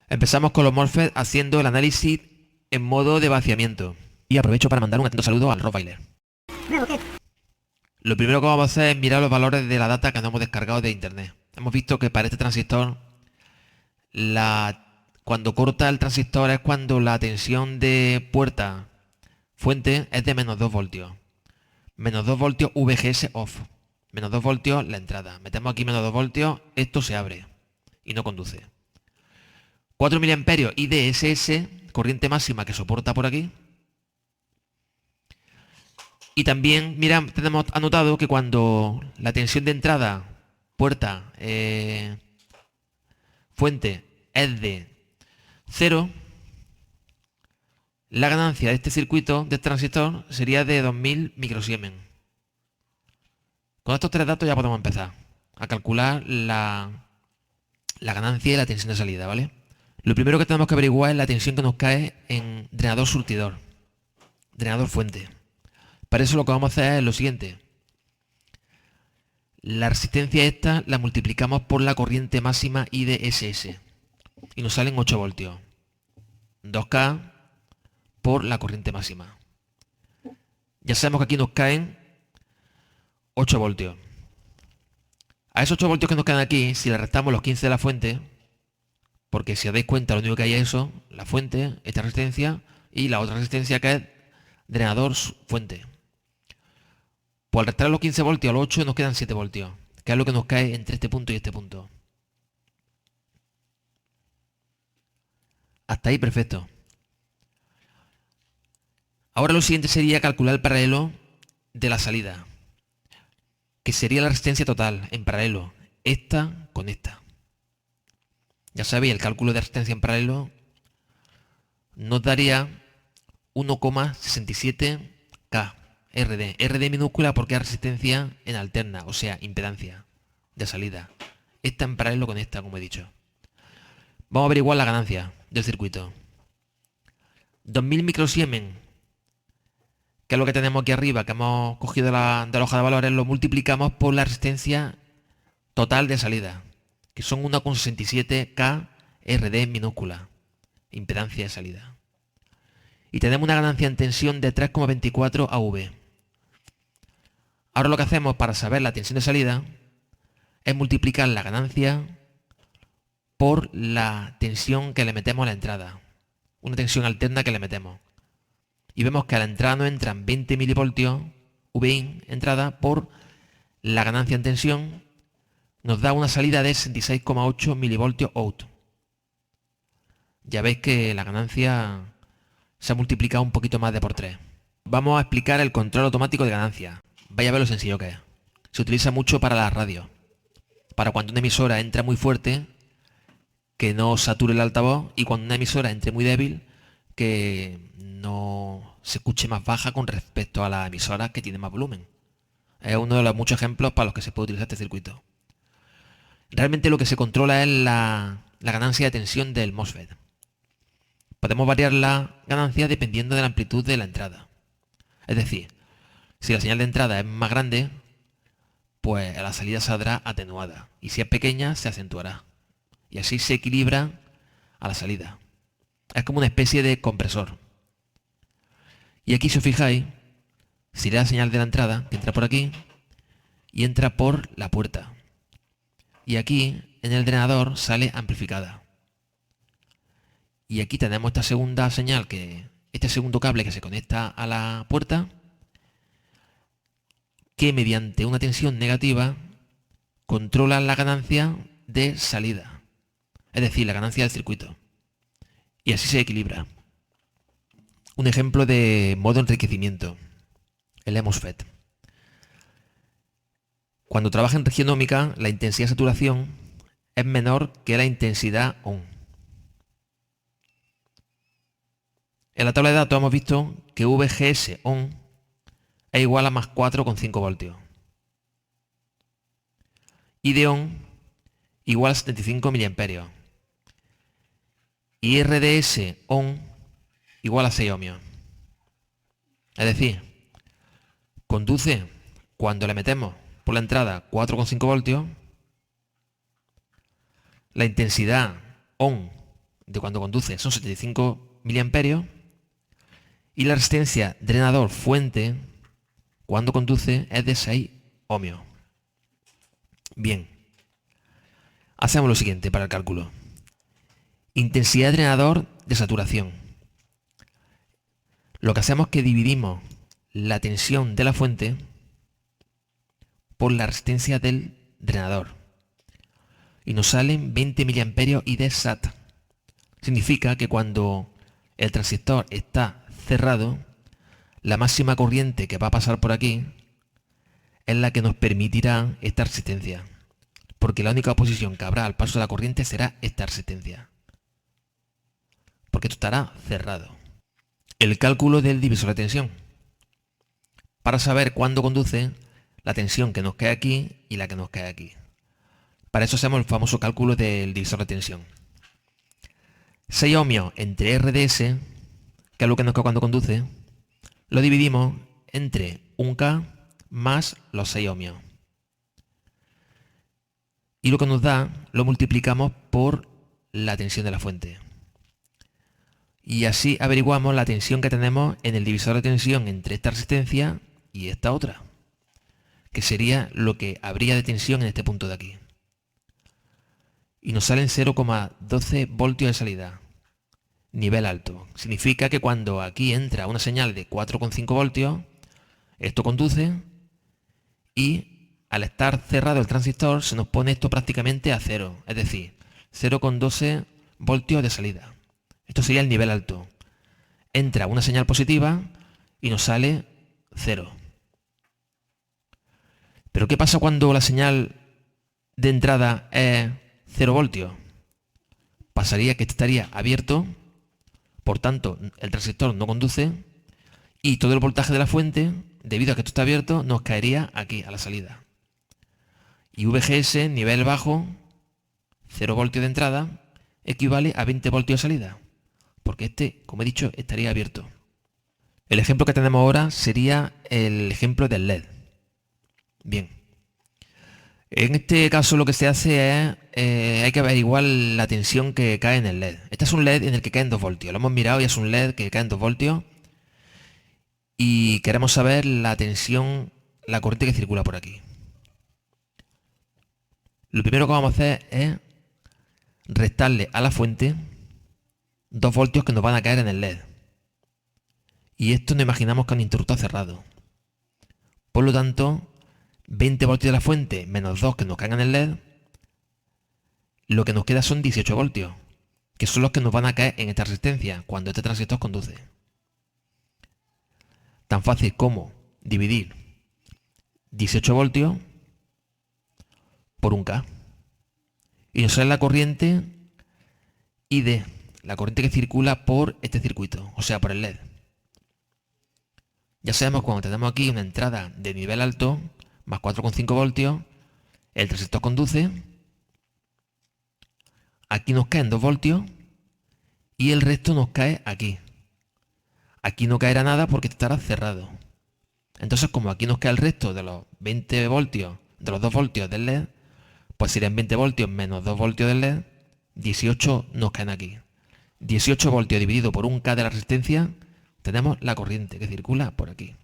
Empezamos con los MOSFET haciendo el análisis en modo de vaciamiento. Y aprovecho para mandar un atento saludo al Rottweiler. Lo primero que vamos a hacer es mirar los valores de la data que nos hemos descargado de internet. Hemos visto que para este transistor, cuando corta el transistor es cuando la tensión de puerta fuente es de menos 2 voltios. Menos 2 voltios VGS off. Menos 2 voltios la entrada. Metemos aquí menos 2 voltios, esto se abre y no conduce. 4 mA IDSS, corriente máxima que soporta por aquí. Y también, mira, tenemos anotado que cuando la tensión de entrada, puerta, fuente es de 0, la ganancia de este circuito, de este transistor, sería de 2000 microsiemens. Con estos tres datos ya podemos empezar a calcular la ganancia y la tensión de salida, ¿vale? Lo primero que tenemos que averiguar es la tensión que nos cae en drenador surtidor, drenador fuente. Para eso lo que vamos a hacer es lo siguiente. La resistencia esta la multiplicamos por la corriente máxima IDSS y nos salen 8 voltios. 2K por la corriente máxima. Ya sabemos que aquí nos caen 8 voltios. A esos 8 voltios que nos quedan aquí, si le restamos los 15 de la fuente, porque si os dais cuenta lo único que hay es eso, la fuente, esta resistencia y la otra resistencia que es drenador fuente. Pues al restar los 15 voltios a los 8 nos quedan 7 voltios, que es lo que nos cae entre este punto y este punto. Hasta ahí perfecto. Ahora lo siguiente sería calcular el paralelo de la salida, que sería la resistencia total en paralelo, esta con esta. Ya sabéis, el cálculo de resistencia en paralelo nos daría 1,67K. RD minúscula porque es resistencia en alterna, o sea, impedancia de salida. Esta en paralelo con esta, como he dicho. Vamos a averiguar la ganancia del circuito. 2000 microsiemens, que es lo que tenemos aquí arriba, que hemos cogido de la hoja de valores, lo multiplicamos por la resistencia total de salida, que son 1,67K RD minúscula, impedancia de salida. Y tenemos una ganancia en tensión de 3,24 AV. Ahora lo que hacemos para saber la tensión de salida es multiplicar la ganancia por la tensión que le metemos a la entrada. Una tensión alterna que le metemos. Y vemos que a la entrada nos entran 20 milivoltios VIN entrada por la ganancia en tensión. Nos da una salida de 66,8 milivoltios out. Ya veis que la ganancia se ha multiplicado un poquito más de por 3. Vamos a explicar el control automático de ganancia. Vaya a ver lo sencillo que es. Se utiliza mucho para las radios. Para cuando una emisora entra muy fuerte, que no sature el altavoz, y cuando una emisora entre muy débil, que no se escuche más baja con respecto a las emisoras que tienen más volumen. Es uno de los muchos ejemplos para los que se puede utilizar este circuito. Realmente lo que se controla es la ganancia de tensión del MOSFET. Podemos variar la ganancia dependiendo de la amplitud de la entrada. Es decir, si la señal de entrada es más grande, pues la salida saldrá atenuada. Y si es pequeña, se acentuará. Y así se equilibra a la salida. Es como una especie de compresor. Y aquí, si os fijáis, si la señal de la entrada, que entra por aquí, y entra por la puerta. Y aquí, en el drenador, sale amplificada. Y aquí tenemos esta segunda señal, este segundo cable que se conecta a la puerta, que mediante una tensión negativa controla la ganancia de salida, es decir, la ganancia del circuito. Y así se equilibra. Un ejemplo de modo enriquecimiento, el MOSFET. Cuando trabaja en región óhmica, la intensidad de saturación es menor que la intensidad ON. En la tabla de datos hemos visto que VGS ON es igual a más 4,5 voltios. Y de ON igual a 75 miliamperios. Y RDS ON igual a 6 ohmios. Es decir, conduce cuando le metemos por la entrada 4,5 voltios. La intensidad ON de cuando conduce son 75 miliamperios y la resistencia drenador fuente cuando conduce es de 6 ohmios. Bien, hacemos lo siguiente para el cálculo. Intensidad de drenador de saturación. Lo que hacemos es que dividimos la tensión de la fuente por la resistencia del drenador. Y nos salen 20 miliamperios IDSAT. Significa que cuando el transistor está cerrado, la máxima corriente que va a pasar por aquí es la que nos permitirá esta resistencia. Porque la única oposición que habrá al paso de la corriente será esta resistencia. Porque esto estará cerrado. El cálculo del divisor de tensión. Para saber cuándo conduce la tensión que nos cae aquí y la que nos cae aquí. Para eso hacemos el famoso cálculo del divisor de tensión. 6 ohmios entre RDS, que es lo que nos cae cuando conduce, lo dividimos entre 1K más los 6 ohmios. Y lo que nos da lo multiplicamos por la tensión de la fuente. Y así averiguamos la tensión que tenemos en el divisor de tensión entre esta resistencia y esta otra, que sería lo que habría de tensión en este punto de aquí. Y nos salen 0,12 voltios de salida. Nivel alto. Significa que cuando aquí entra una señal de 4,5 voltios, esto conduce y al estar cerrado el transistor se nos pone esto prácticamente a cero, es decir, 0,12 voltios de salida. Esto sería el nivel alto. Entra una señal positiva y nos sale 0. Pero ¿qué pasa cuando la señal de entrada es 0 voltios? Pasaría que estaría abierto, por tanto el transistor no conduce y todo el voltaje de la fuente, debido a que esto está abierto, nos caería aquí a la salida. Y VGS, nivel bajo, 0 voltios de entrada, equivale a 20 voltios de salida, porque este, como he dicho, estaría abierto. El ejemplo que tenemos ahora sería el ejemplo del LED. Bien. En este caso lo que se hace es, hay que averiguar la tensión que cae en el LED. Este es un LED en el que caen 2 voltios. Lo hemos mirado y es un LED que cae en 2 voltios. Y queremos saber la tensión, la corriente que circula por aquí. Lo primero que vamos a hacer es restarle a la fuente 2 voltios que nos van a caer en el LED. Y esto nos imaginamos que es un interruptor cerrado. Por lo tanto, 20 voltios de la fuente menos 2 que nos caen en el LED, lo que nos queda son 18 voltios, que son los que nos van a caer en esta resistencia cuando este transistor conduce. Tan fácil como dividir 18 voltios por 1K. Y nos sale la corriente ID, la corriente que circula por este circuito, o sea, por el LED. Ya sabemos cuando tenemos aquí una entrada de nivel alto, más 4,5 voltios, el transistor conduce, aquí nos caen 2 voltios y el resto nos cae aquí. Aquí no caerá nada porque estará cerrado. Entonces, como aquí nos cae el resto de los 20 voltios, de los 2 voltios del LED, pues serían 20 voltios menos 2 voltios del LED, 18 nos caen aquí. 18 voltios dividido por 1K de la resistencia, tenemos la corriente que circula por aquí.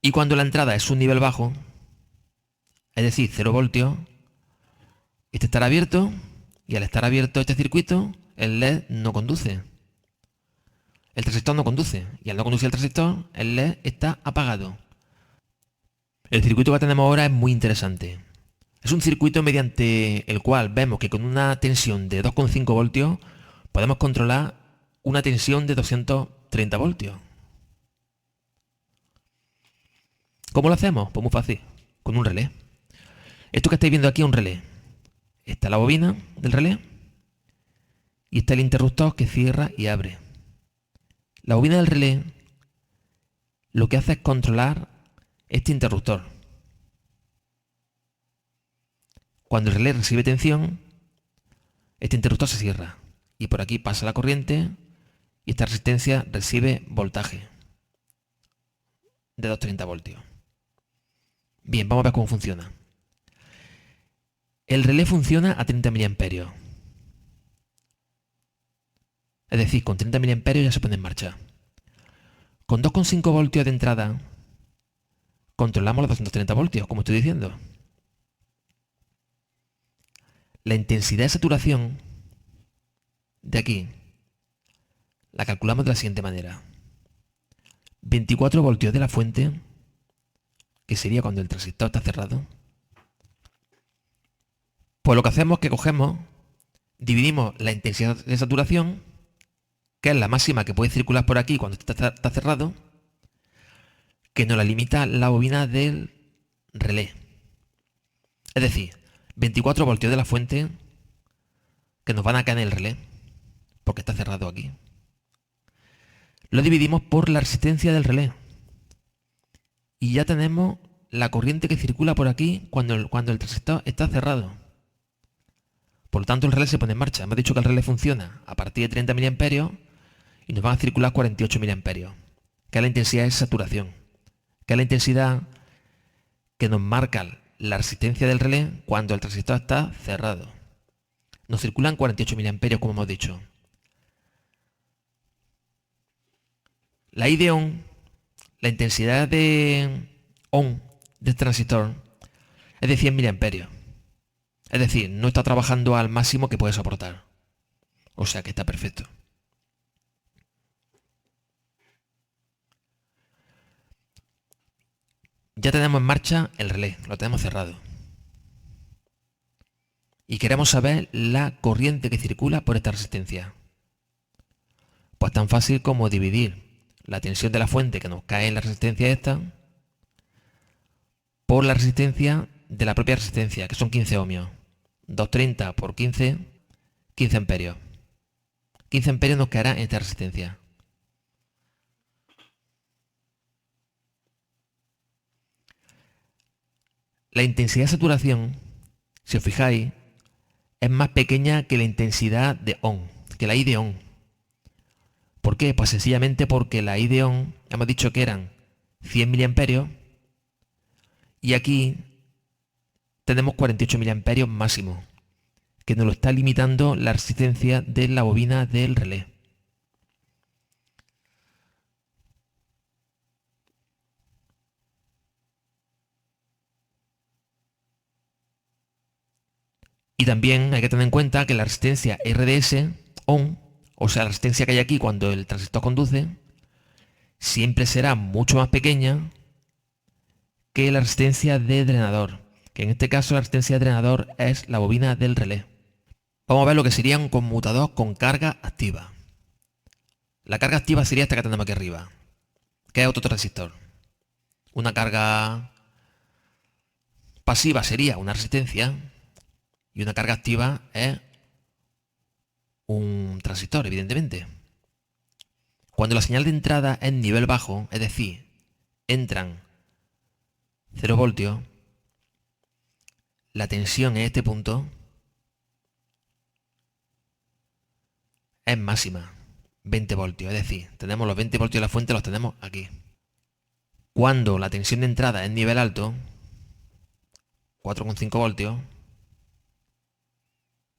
Y cuando la entrada es un nivel bajo, es decir, 0 voltios, este estará abierto y al estar abierto este circuito, el LED no conduce. El transistor no conduce y al no conducir el transistor, el LED está apagado. El circuito que tenemos ahora es muy interesante. Es un circuito mediante el cual vemos que con una tensión de 2,5 voltios podemos controlar una tensión de 230 voltios. ¿Cómo lo hacemos? Pues muy fácil, con un relé. Esto que estáis viendo aquí es un relé. Está la bobina del relé y está el interruptor que cierra y abre. La bobina del relé lo que hace es controlar este interruptor. Cuando el relé recibe tensión, este interruptor se cierra y por aquí pasa la corriente y esta resistencia recibe voltaje de 230 voltios. Bien, vamos a ver cómo funciona. El relé funciona a 30 miliamperios. Es decir, con 30 mA ya se pone en marcha. Con 2,5 voltios de entrada controlamos los 230 voltios, como estoy diciendo. La intensidad de saturación de aquí la calculamos de la siguiente manera. 24 voltios de la fuente, que sería cuando el transistor está cerrado. Pues lo que hacemos es que cogemos, dividimos la intensidad de saturación, que es la máxima que puede circular por aquí cuando está cerrado, que nos la limita la bobina del relé. Es decir, 24 voltios de la fuente que nos van a caer en el relé, porque está cerrado aquí. Lo dividimos por la resistencia del relé. Y ya tenemos la corriente que circula por aquí cuando el transistor está cerrado. Por lo tanto, el relé se pone en marcha. Hemos dicho que el relé funciona a partir de 30 mA y nos van a circular 48 mA, que es la intensidad de saturación, que es la intensidad que nos marca la resistencia del relé cuando el transistor está cerrado. Nos circulan 48 mA, como hemos dicho. La I de on, la intensidad de on del transistor, es de 100 mA. Es decir, no está trabajando al máximo que puede soportar. O sea que está perfecto. Ya tenemos en marcha el relé, lo tenemos cerrado. Y queremos saber la corriente que circula por esta resistencia. Pues tan fácil como dividir la tensión de la fuente que nos cae en la resistencia esta por la resistencia de la propia resistencia, que son 15 ohmios. 230 por 15, 15 amperios. 15 amperios nos caerá en esta resistencia. La intensidad de saturación, si os fijáis, es más pequeña que la intensidad de on, que la I de on. ¿Por qué? Pues sencillamente porque la I de on, hemos dicho que eran 100 mA y aquí tenemos 48 mA máximo, que nos lo está limitando la resistencia de la bobina del relé. Y también hay que tener en cuenta que la resistencia RDS on, o sea, la resistencia que hay aquí cuando el transistor conduce, siempre será mucho más pequeña que la resistencia de drenador, que en este caso la resistencia de drenador es la bobina del relé. Vamos a ver lo que sería un conmutador con carga activa. La carga activa sería esta que tenemos aquí arriba, que es otro transistor. Una carga pasiva sería una resistencia y una carga activa es un transistor, evidentemente. Cuando la señal de entrada es nivel bajo, es decir, entran 0 voltios, la tensión en este punto es máxima, 20 voltios, es decir, tenemos los 20 voltios de la fuente, los tenemos aquí. Cuando la tensión de entrada es nivel alto, 4,5 voltios,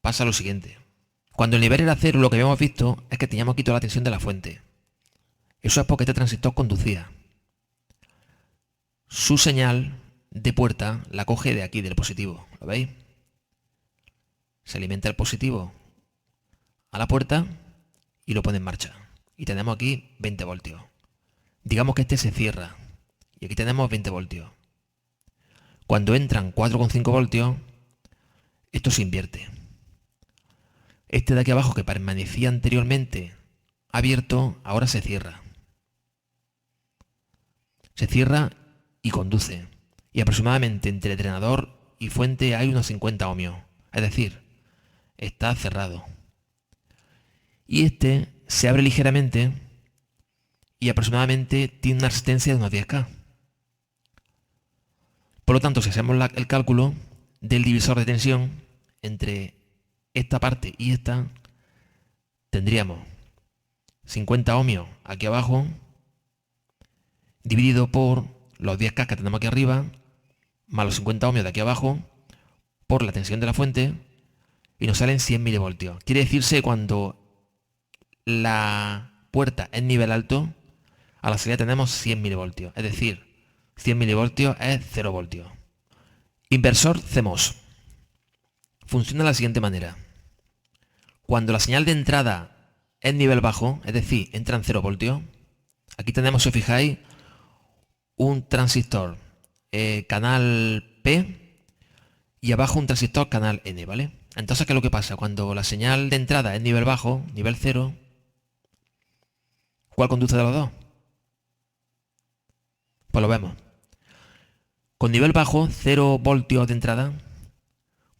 pasa lo siguiente. Cuando el nivel era 0, lo que habíamos visto es que teníamos aquí toda la tensión de la fuente. Eso es porque este transistor conducía. Su señal de puerta la coge de aquí, del positivo. ¿Lo veis? Se alimenta el positivo a la puerta y lo pone en marcha. Y tenemos aquí 20 voltios. Digamos que este se cierra. Y aquí tenemos 20 voltios. Cuando entran 4,5 voltios, esto se invierte. Este de aquí abajo, que permanecía anteriormente abierto, ahora se cierra. Se cierra y conduce. Y aproximadamente entre drenador y fuente hay unos 50 ohmios. Es decir, está cerrado. Y este se abre ligeramente y aproximadamente tiene una resistencia de unos 10K. Por lo tanto, si hacemos el cálculo del divisor de tensión entre esta parte y esta, tendríamos 50 ohmios aquí abajo dividido por los 10K que tenemos aquí arriba más los 50 ohmios de aquí abajo por la tensión de la fuente y nos salen 100 milivoltios. Quiere decirse cuando la puerta es nivel alto, a la salida tenemos 100 milivoltios. Es decir, 100 milivoltios es 0 voltios. Inversor CMOS. Funciona de la siguiente manera. Cuando la señal de entrada es nivel bajo, es decir, entra en 0 voltios, aquí tenemos, si os fijáis, un transistor canal P y abajo un transistor canal N, ¿vale? Entonces, ¿qué es lo que pasa? Cuando la señal de entrada es nivel bajo, nivel 0, ¿cuál conduce de los dos? Pues lo vemos. Con nivel bajo, 0 voltios de entrada,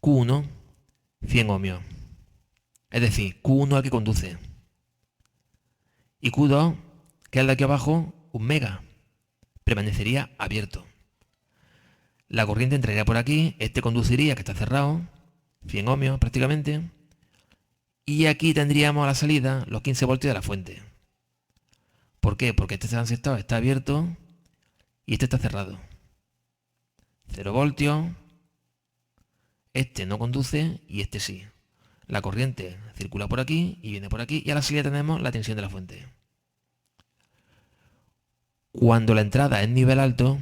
Q1, 100 ohmios. Es decir, Q1 es el que conduce. Y Q2, que es el de aquí abajo, 1 mega. Permanecería abierto. La corriente entraría por aquí, este conduciría, que está cerrado, 100 ohmios prácticamente. Y aquí tendríamos a la salida los 15 voltios de la fuente. ¿Por qué? Porque este transistor está abierto y este está cerrado. 0 voltios. Este no conduce y este sí. La corriente circula por aquí y viene por aquí y a la salida tenemos la tensión de la fuente. Cuando la entrada es nivel alto,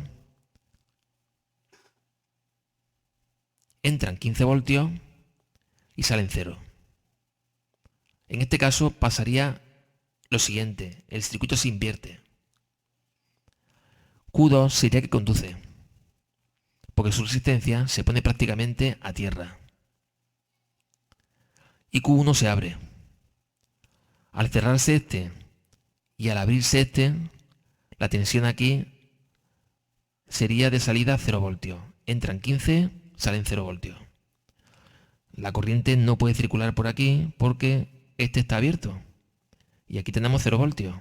entran 15 voltios y salen 0. En este caso pasaría lo siguiente, el circuito se invierte. Q2 sería que conduce, porque su resistencia se pone prácticamente a tierra. Y Q1 se abre. Al cerrarse este y al abrirse este, la tensión aquí sería de salida 0 voltios. Entran 15, salen 0 voltios. La corriente no puede circular por aquí porque este está abierto. Y aquí tenemos 0 voltios.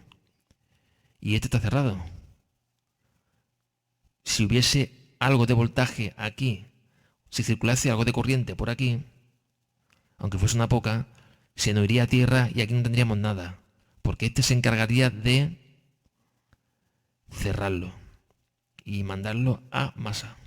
Y este está cerrado. Si hubiese algo de voltaje aquí, si circulase algo de corriente por aquí, aunque fuese una poca, se nos iría a tierra y aquí no tendríamos nada. Porque este se encargaría de cerrarlo y mandarlo a masa.